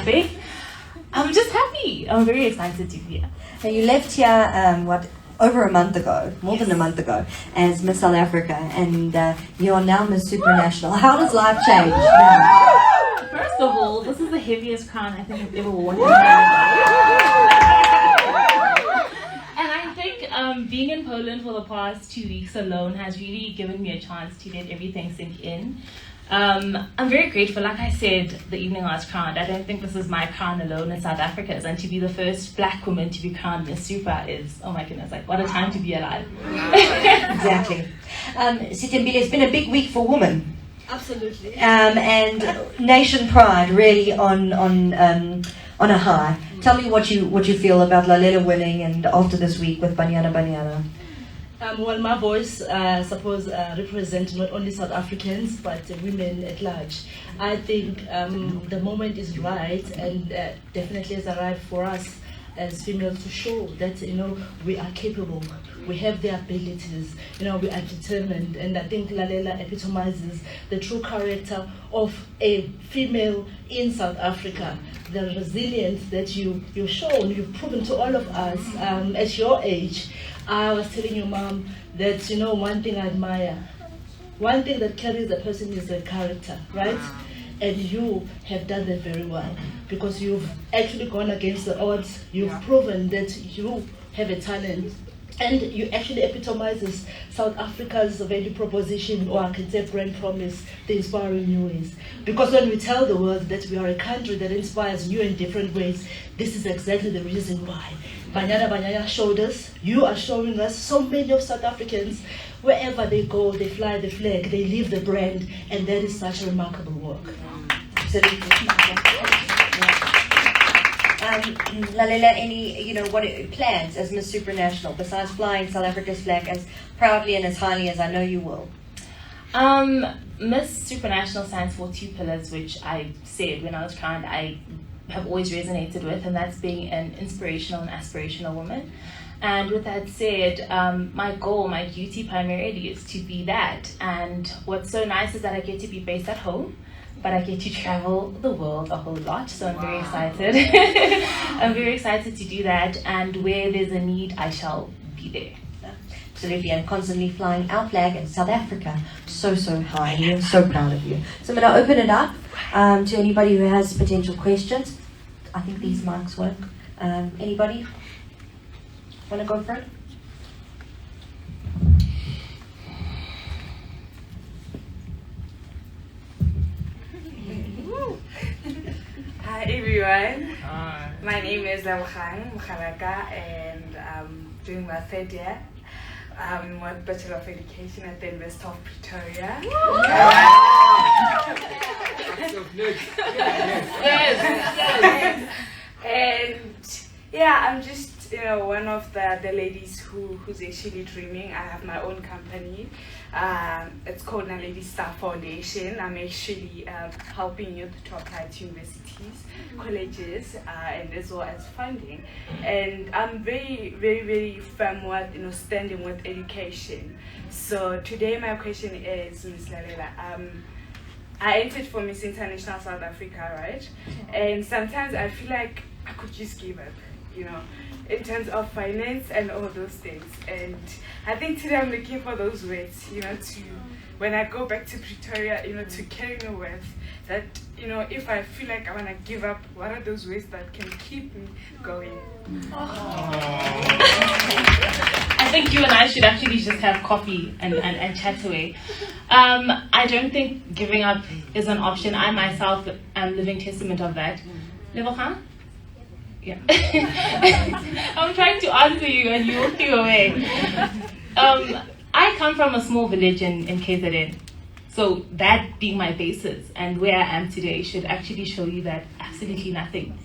big. I'm just happy. I'm very excited to be here. So you left here, over a month ago, more than a month ago, as Miss South Africa, and you are now Miss Supranational. How does life change now? First of all, this is the heaviest crown I think I've ever worn in my life. And I think being in Poland for the past 2 weeks alone has really given me a chance to let everything sink in. I'm very grateful. Like I said the evening I was crowned, I don't think this is my crown alone in South Africa, and to be the first black woman to be crowned Miss Super is, oh my goodness, like what a time to be alive. Exactly. Sitembile, it's been a big week for women. Absolutely. And nation pride really on a high. Tell me what you feel about Lalela winning and after this week with Banyana Banyana. Well, my voice, suppose, represent not only South Africans, but women at large. I think the moment is right, and definitely is right for us as females to show that, we are capable, we have the abilities, we are determined, and I think Lalela epitomizes the true character of a female in South Africa. The resilience that you've shown, you've proven to all of us at your age. I was telling your mom that, one thing I admire, one thing that carries a person is the character, right? And you have done that very well, because you've actually gone against the odds. You've proven that you have a talent, and you actually epitomizes South Africa's value proposition, or I can say brand promise, the inspiring new ways. Because when we tell the world that we are a country that inspires you in different ways, this is exactly the reason why. Banyana Banyana showed us, you are showing us, so many of South Africans, wherever they go, they fly the flag, they leave the brand, and that is such a remarkable work. Absolutely. Lalela, any what plans as Miss Supranational besides flying South Africa's flag as proudly and as highly as I know you will? Miss Supranational stands for 2 pillars, which I said when I was crowned I have always resonated with, and that's being an inspirational and aspirational woman. And with that said, my goal, my duty primarily is to be that. And what's so nice is that I get to be based at home, but I get to travel the world a whole lot, so I'm very excited. I'm very excited to do that, and where there's a need, I shall be there. Absolutely, and constantly flying our flag in South Africa so high, and we're so proud of you. So I'm going to open it up to anybody who has potential questions. I think these mics work. Anybody want to go for it? Hi everyone. Hi. My name is Lalela Mswane, and I'm doing my 3rd year. I'm a Bachelor of Education at the University of Pretoria. Yes. And yeah, I'm just one of the ladies who's actually dreaming. I have my own company. It's called Naledi Star Foundation. I'm actually helping youth to apply to universities, colleges, and as well as funding. And I'm very, very, very firm with standing with education. So today my question is, Ms. Lalela, I entered for Miss International South Africa, right? And sometimes I feel like I could just give up, in terms of finance and all those things. And I think today I'm looking for those words, to when I go back to Pretoria, to carry me with that, if I feel like I want to give up, what are those ways that can keep me going? I think you and I should actually just have coffee and chat away. I don't think giving up is an option. I myself am living testament of that. Lalela? Yeah. I'm trying to answer you and you're walking away. I come from a small village in KZN. So that being my basis and where I am today should actually show you that absolutely nothing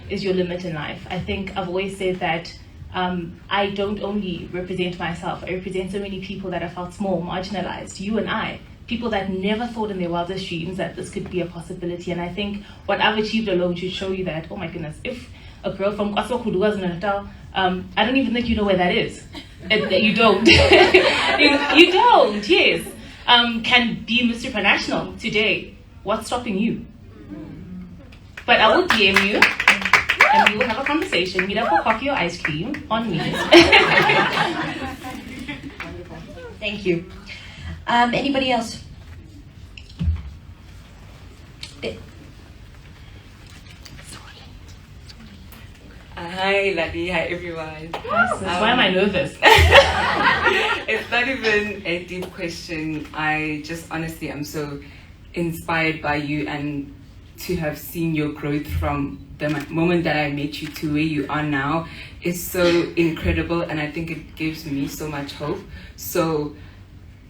is your limit in life. I think I've always said that I don't only represent myself, I represent so many people that have felt small, marginalized, you and I, people that never thought in their wildest dreams that this could be a possibility. And I think what I've achieved alone should show you that, oh my goodness, if a girl from KwaZulu Natal, I don't even think you know where that is. You don't. you don't, yes. Can be Mr. Supranational today. What's stopping you? But I will DM you and we will have a conversation, meet up for coffee or ice cream on me. Thank you. Anybody else? Hi, Ladi. Hi, everyone. Why am I nervous? It's not even a deep question. I just honestly am so inspired by you and to have seen your growth from the moment that I met you to where you are now is so incredible, and I think it gives me so much hope. So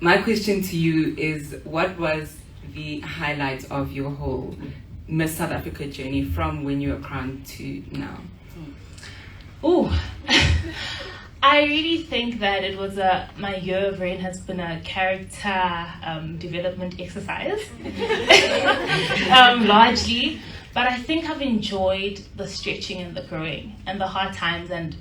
my question to you is, what was the highlight of your whole Miss South Africa journey from when you were crowned to now? Oh, I really think that it was my year of reign has been a character development exercise, largely. But I think I've enjoyed the stretching and the growing and the hard times and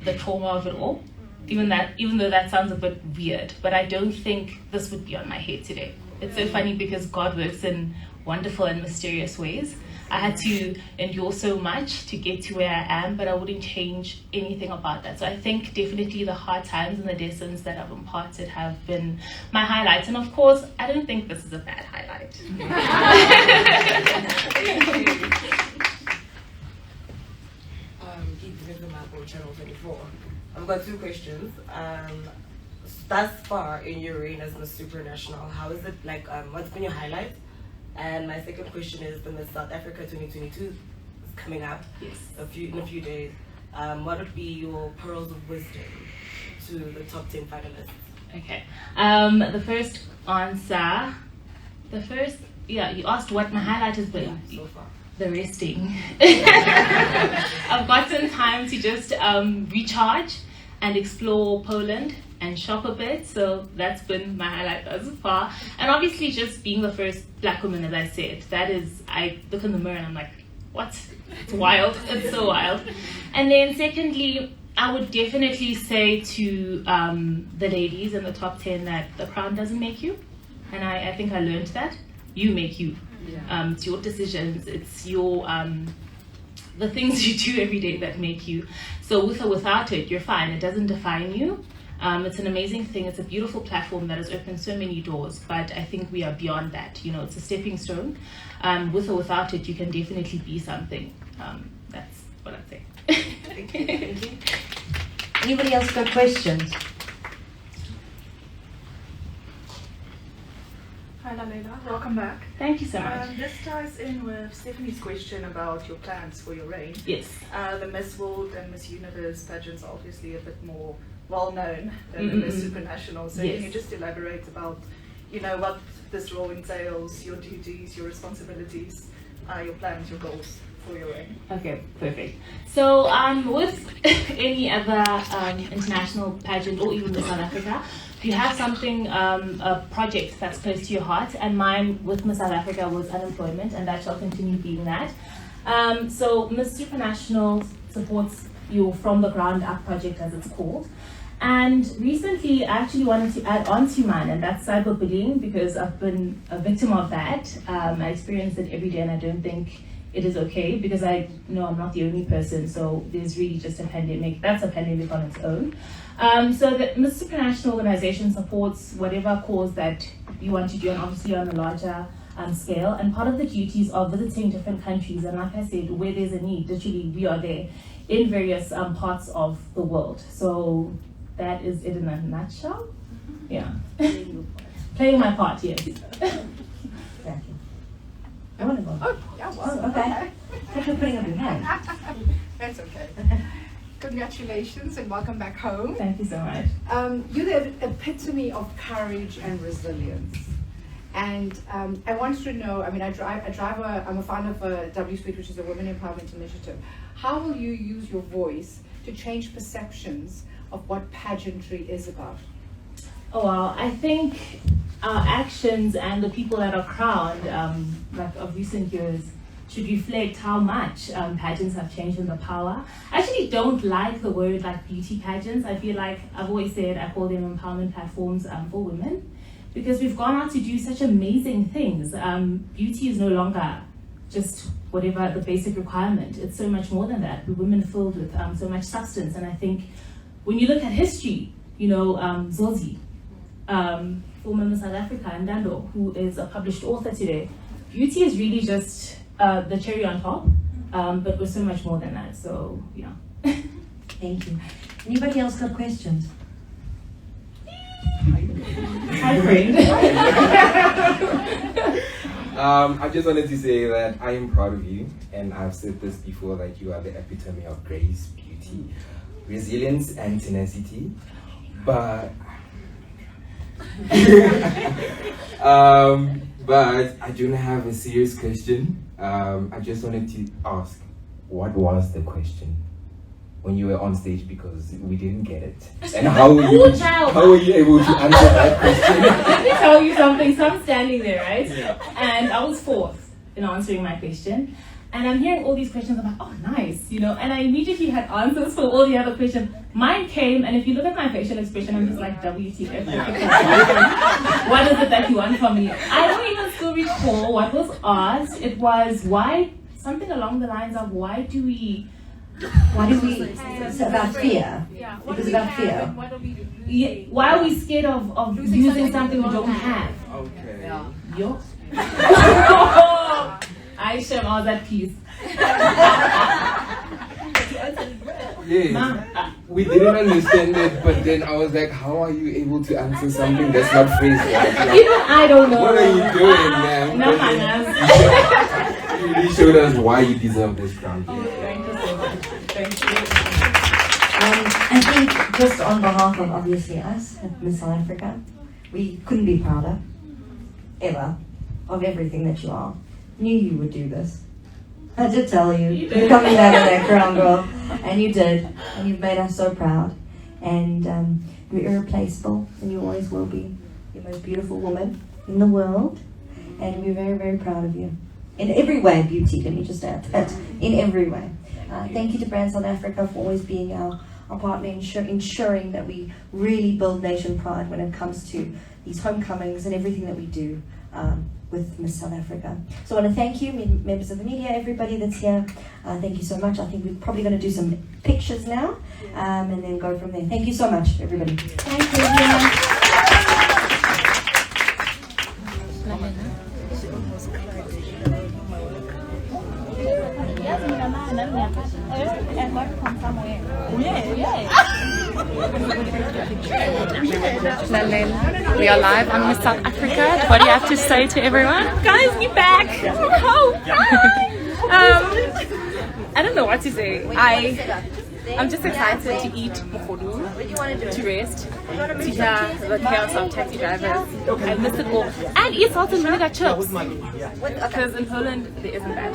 the trauma of it all. Even though that sounds a bit weird, but I don't think this would be on my head today. It's so funny because God works in wonderful and mysterious ways. I had to endure so much to get to where I am, but I wouldn't change anything about that. So I think definitely the hard times and the lessons that I've imparted have been my highlights. And of course, I don't think this is a bad highlight. Channel 24. I've got two questions. Thus far in your reign as Miss Supranational, how is it like? What's been your highlight? And my second question is the Miss South Africa 2022 is coming up. Yes. In a few days. What would be your pearls of wisdom to the top 10 finalists? Okay. The first answer. You asked what my highlight has been. So far. The resting. I've gotten time to just recharge and explore Poland and shop a bit, so that's been my highlight thus far. And obviously just being the first black woman, as I said, that is, I look in the mirror and I'm like, what? It's wild, it's so wild. And then secondly, I would definitely say to the ladies in the top 10 that the crown doesn't make you. And I think I learned that. You make you. Yeah. It's your decisions, it's your the things you do every day that make you. So with or without it, you're fine. It doesn't define you. It's an amazing thing. It's a beautiful platform that has opened so many doors, but I think we are beyond that. You know, it's a stepping stone. With or without it, you can definitely be something. That's what I'd say. Thank you. Thank you. Anybody else got questions? Hi Lalela, welcome back. Thank you so much. This ties in with Stephanie's question about your plans for your reign. Yes. The Miss World and Miss Universe pageants are obviously a bit more well known than the Miss Supranational. So Yes. can you just elaborate about, you know, what this role entails, your duties, your responsibilities, your plans, your goals for your reign? Okay, perfect. So with any other international pageant or even in South Africa, you have something, a project that's close to your heart, and mine with Miss South Africa was unemployment, and that shall continue being that. So Miss Supranational supports you from the ground up project, as it's called. And recently I actually wanted to add on to mine, and that's cyberbullying, because I've been a victim of that. I experience it every day, and I don't think it is okay, because I know I'm not the only person, so there's really just a pandemic. That's a pandemic on its own. So the Miss Supranational organization supports whatever cause that you want to do, and obviously on a larger scale. And part of the duties are visiting different countries, and like I said, where there's a need, literally we are there in various parts of the world. So that is it in a nutshell. Yeah. Playing my part, yes. Thank you. I want to go. Oh, yeah, well, Okay. Thanks for putting up your hand. That's okay. Congratulations and welcome back home. Thank you so much. You're the epitome of courage and resilience. And I wanted to know, I mean, I'm a founder of W Suite, which is a women empowerment initiative. How will you use your voice to change perceptions of what pageantry is about? Oh, well, I think our actions and the people that are crowned, like of recent years, should reflect how much pageants have changed in the power. I actually don't like the word like beauty pageants. I feel like I've always said I call them empowerment platforms for women, because we've gone out to do such amazing things. Beauty is no longer just whatever the basic requirement. It's so much more than that. We're women filled with so much substance. And I think when you look at history, you know, Zozi, former Miss South Africa, and Dando, who is a published author today, beauty is really just the cherry on top, but we're so much more than that. So, yeah. Thank you. Anybody else got questions? Hi, friend. I just wanted to say that I am proud of you, and I've said this before, that you are the epitome of grace, beauty, resilience, and tenacity. But but I don't have a serious question. I just wanted to ask, what was the question when you were on stage, because we didn't get it? And how were you able to answer that question? Let me tell you something. So I'm standing there, right? Yeah. And I was fourth in answering my question. And I'm hearing all these questions. I'm like, oh, nice, you know. And I immediately had answers for all the other questions. Mine came, and if you look at my facial expression, I'm just like, WTF. What is it that you want from me? I don't even still recall what was asked. It was something along the lines of, it's about fear. Yeah. It was about fear. Why are we scared of using something we don't have? Okay. Yo. I share all that piece. Yes, we didn't understand it, but then I was like, how are you able to answer something that's not phrased right? Like, Even I don't know. what are you doing, man? No, You really showed us why you deserve this crown. Thank you so much. Thank you. I think just on behalf of obviously us at Miss South Africa, we couldn't be prouder, ever, of everything that you are. Knew you would do this. I did tell you. You're coming down to that crown, girl. And you did. And you've made us so proud. And you're irreplaceable, and you always will be. You're the most beautiful woman in the world. And we're very, very proud of you. In every way, beauty, let me just add that. In every way. Thank you to Brand South Africa for always being our partner, ensuring that we really build nation pride when it comes to these homecomings and everything that we do with Miss South Africa. So I want to thank you, members of the media, everybody that's here. Thank you so much. I think we're probably going to do some pictures now and then go from there. Thank you so much, everybody. Thank you. Lalela, we are live on Miss South Africa. What do you have to say to everyone? Guys, we back! Oh, I don't know what to say. I'm just excited to eat mokodu, to rest, to hear the chaos of taxi drivers. I miss it all. And eat salt and vinegar chips. Because in Poland, there isn't that.